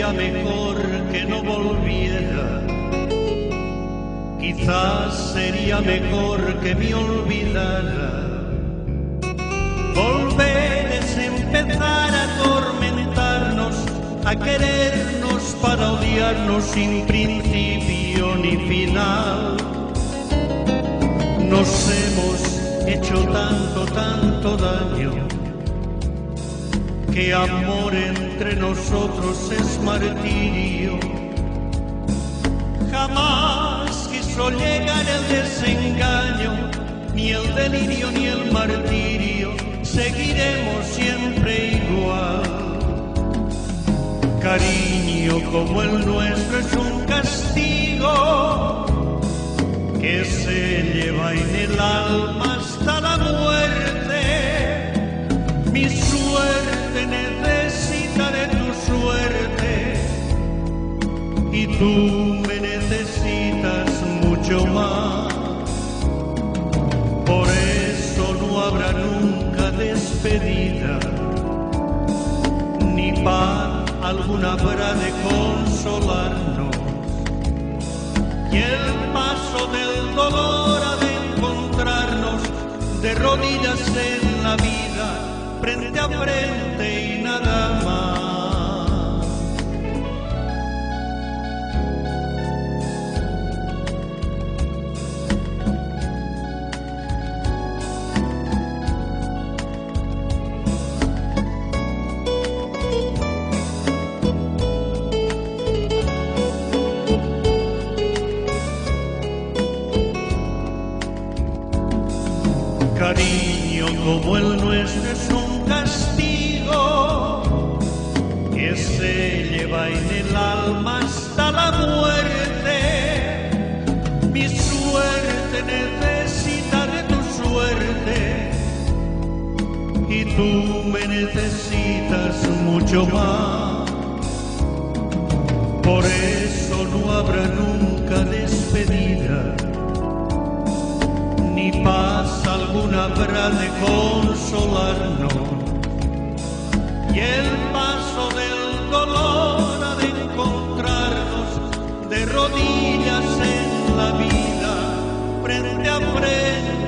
sería mejor que no volviera. Quizás sería mejor que me olvidara. Volver es empezar a atormentarnos, a querernos para odiarnos sin principio ni final. Nos hemos hecho tanto daño, que amor entre nosotros es martirio. Jamás quiso llegar el desengaño, ni el delirio ni el martirio, seguiremos siempre igual. Cariño como el nuestro es un castigo que se lleva en el alma hasta la muerte. Mi suerte necesita de tu suerte y tú me necesitas mucho más. Por eso no habrá nunca despedida, ni paz alguna habrá de consolarnos. Y el paso del dolor ha de encontrarnos de rodillas en la vida, frente a frente y nada más. Cariño como el nuestro es un castigo que se lleva en el alma hasta la muerte. Mi suerte necesita de tu suerte y tú me necesitas mucho más. Por eso no habrá nunca despedida, ni paz alguna habrá de consolarnos. Y el paso del dolor ha de encontrarnos de rodillas en la vida, frente a frente